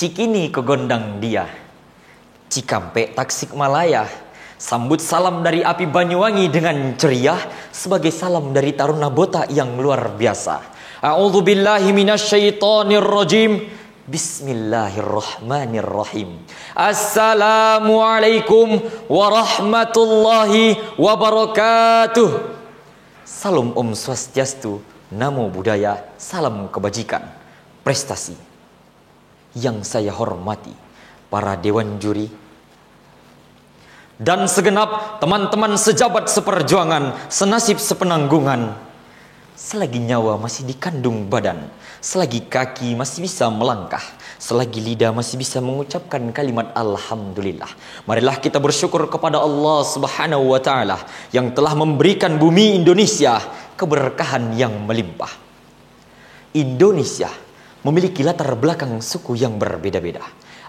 Cikini kegondang dia, Cikampek Tasikmalaya. Sambut salam dari api Banyuwangi dengan ceria sebagai salam dari Taruna Bota yang luar biasa. A'udzubillahi minasyaitonirrajim. Bismillahirrahmanirrahim. Assalamualaikum warahmatullahi wabarakatuh. Salam Om Swastiastu, Namo Buddhaya, salam kebajikan, prestasi. Yang saya hormati para dewan juri dan segenap teman-teman sejabat seperjuangan, senasib sepenanggungan. Selagi nyawa masih dikandung badan, selagi kaki masih bisa melangkah, selagi lidah masih bisa mengucapkan kalimat Alhamdulillah, marilah kita bersyukur kepada Allah Subhanahu wa Ta'ala yang telah memberikan bumi Indonesia keberkahan yang melimpah. Indonesia memiliki latar belakang suku yang berbeda-beda,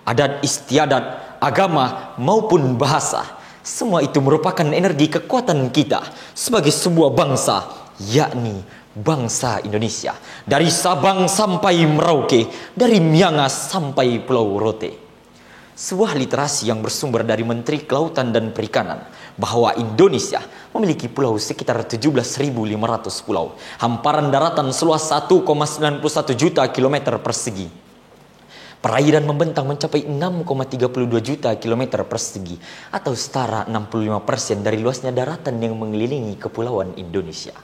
adat istiadat, agama maupun bahasa. Semua itu merupakan energi kekuatan kita sebagai sebuah bangsa, yakni bangsa Indonesia. Dari Sabang sampai Merauke, dari Miangas sampai Pulau Rote. Sebuah literasi yang bersumber dari Menteri Kelautan dan Perikanan bahwa Indonesia memiliki pulau sekitar 17.500 pulau, hamparan daratan seluas 1,91 juta kilometer persegi. Perairan membentang mencapai 6,32 juta kilometer persegi atau setara 65% dari luasnya daratan yang mengelilingi kepulauan Indonesia.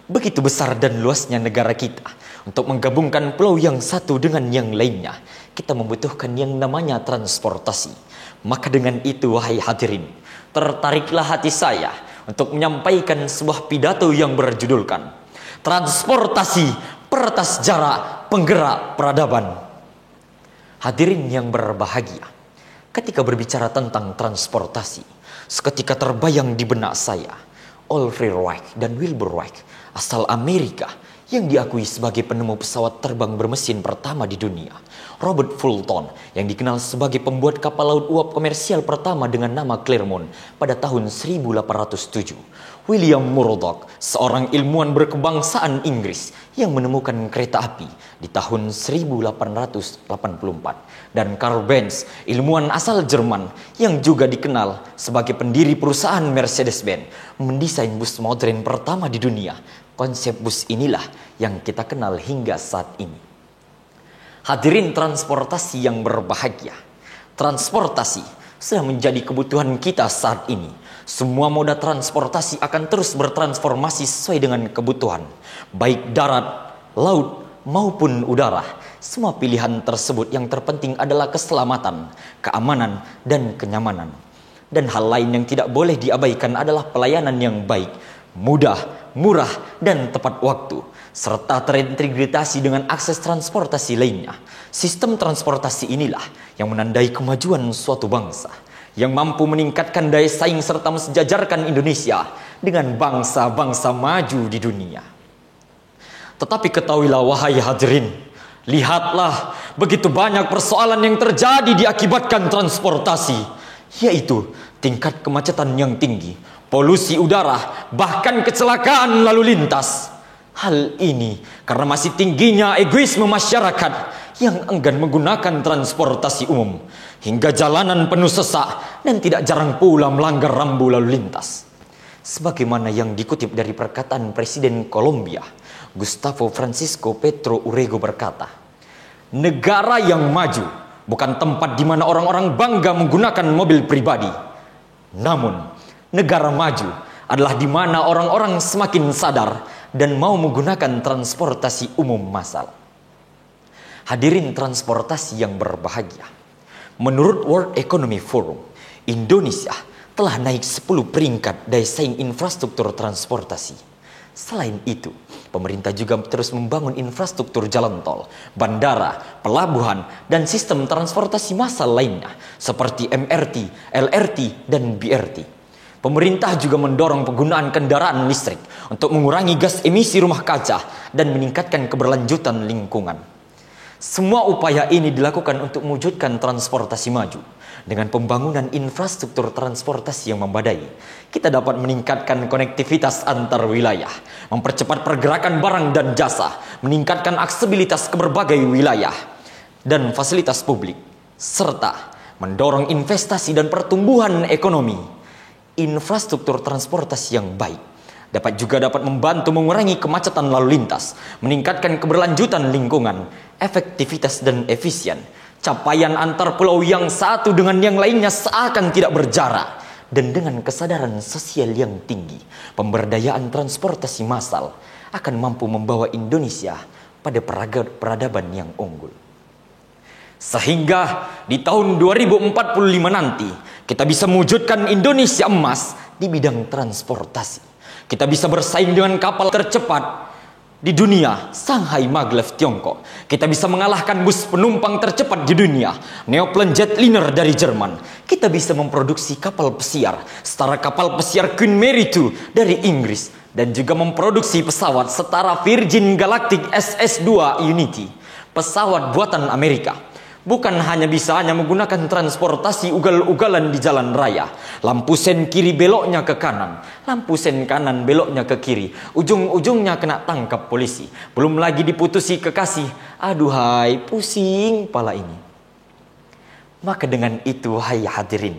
Begitu besar dan luasnya negara kita. Untuk menggabungkan pulau yang satu dengan yang lainnya, kita membutuhkan yang namanya transportasi. Maka dengan itu, wahai hadirin, tertariklah hati saya untuk menyampaikan sebuah pidato yang berjudulkan Transportasi Peretas Jarak Penggerak Peradaban. Hadirin yang berbahagia, ketika berbicara tentang transportasi, seketika terbayang di benak saya Alfred Wright dan Wilbur Wright, asal Amerika, yang diakui sebagai penemu pesawat terbang bermesin pertama di dunia. Robert Fulton, yang dikenal sebagai pembuat kapal laut uap komersial pertama dengan nama Clermont pada tahun 1807. William Murdoch, seorang ilmuwan berkebangsaan Inggris yang menemukan kereta api di tahun 1884. Dan Karl Benz, ilmuwan asal Jerman yang juga dikenal sebagai pendiri perusahaan Mercedes-Benz, mendesain bus modern pertama di dunia. Konsep bus inilah yang kita kenal hingga saat ini. Hadirin transportasi yang berbahagia, transportasi sudah menjadi kebutuhan kita saat ini. Semua moda transportasi akan terus bertransformasi sesuai dengan kebutuhan, baik darat, laut, maupun udara. Semua pilihan tersebut yang terpenting adalah keselamatan, keamanan, dan kenyamanan. Dan hal lain yang tidak boleh diabaikan adalah pelayanan yang baik, mudah, murah, dan tepat waktu, serta terintegrasi dengan akses transportasi lainnya. Sistem transportasi inilah yang menandai kemajuan suatu bangsa, yang mampu meningkatkan daya saing serta mensejajarkan Indonesia dengan bangsa-bangsa maju di dunia. Tetapi ketahuilah wahai hadirin, lihatlah begitu banyak persoalan yang terjadi diakibatkan transportasi, yaitu tingkat kemacetan yang tinggi, polusi udara, bahkan kecelakaan lalu lintas. Hal ini karena masih tingginya egoisme masyarakat yang enggan menggunakan transportasi umum, hingga jalanan penuh sesak dan tidak jarang pula melanggar rambu lalu lintas. Sebagaimana yang dikutip dari perkataan Presiden Kolombia, Gustavo Francisco Petro Urrego berkata, negara yang maju bukan tempat di mana orang-orang bangga menggunakan mobil pribadi. Namun, negara maju adalah di mana orang-orang semakin sadar dan mau menggunakan transportasi umum massal. Hadirin transportasi yang berbahagia, menurut World Economic Forum, Indonesia telah naik 10 peringkat daya saing infrastruktur transportasi. Selain itu, pemerintah juga terus membangun infrastruktur jalan tol, bandara, pelabuhan, dan sistem transportasi massal lainnya seperti MRT, LRT, dan BRT. Pemerintah juga mendorong penggunaan kendaraan listrik untuk mengurangi gas emisi rumah kaca dan meningkatkan keberlanjutan lingkungan. Semua upaya ini dilakukan untuk mewujudkan transportasi maju. Dengan pembangunan infrastruktur transportasi yang memadai, kita dapat meningkatkan konektivitas antar wilayah, mempercepat pergerakan barang dan jasa, meningkatkan aksesibilitas ke berbagai wilayah. dan fasilitas publik, serta mendorong investasi dan pertumbuhan ekonomi. Infrastruktur transportasi yang baik dapat membantu mengurangi kemacetan lalu lintas, meningkatkan keberlanjutan lingkungan, efektivitas dan efisien. Capaian antar pulau yang satu dengan yang lainnya seakan tidak berjarak. Dan dengan kesadaran sosial yang tinggi, pemberdayaan transportasi massal akan mampu membawa Indonesia pada peradaban yang unggul. Sehingga di tahun 2045 nanti, kita bisa mewujudkan Indonesia emas di bidang transportasi. Kita bisa bersaing dengan kapal tercepat di dunia, Shanghai Maglev Tiongkok. Kita bisa mengalahkan bus penumpang tercepat di dunia, Neoplan Jetliner dari Jerman. Kita bisa memproduksi kapal pesiar, setara kapal pesiar Queen Mary II dari Inggris. Dan juga memproduksi pesawat setara Virgin Galactic SS-2 Unity, pesawat buatan Amerika. Bukan hanya menggunakan transportasi ugal-ugalan di jalan raya. Lampu sen kiri beloknya ke kanan, lampu sen kanan beloknya ke kiri. Ujung-ujungnya kena tangkap polisi. Belum lagi diputusi kekasih. Aduhai, pusing pala ini. Maka dengan itu, hai hadirin,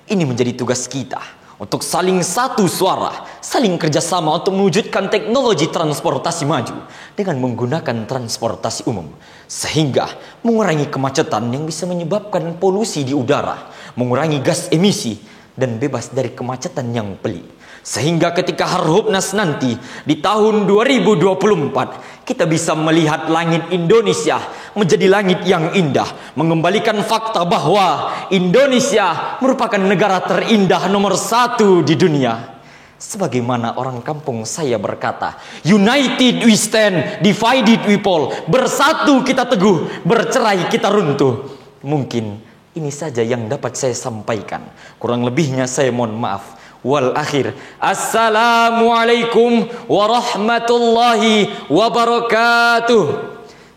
ini menjadi tugas kita untuk saling satu suara, saling kerjasama untuk mewujudkan teknologi transportasi maju dengan menggunakan transportasi umum, sehingga mengurangi kemacetan yang bisa menyebabkan polusi di udara, mengurangi gas emisi, dan bebas dari kemacetan yang pelik. Sehingga ketika Harhubnas nanti di tahun 2024, kita bisa melihat langit Indonesia menjadi langit yang indah, mengembalikan fakta bahwa Indonesia merupakan negara terindah nomor 1 di dunia. Sebagaimana orang kampung saya berkata, united we stand, divided we fall. Bersatu kita teguh, bercerai kita runtuh. Mungkin ini saja yang dapat saya sampaikan. Kurang lebihnya saya mohon maaf. Wal akhir, assalamualaikum warahmatullahi wabarakatuh.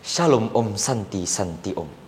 Shalom Om, Santi Santi Om.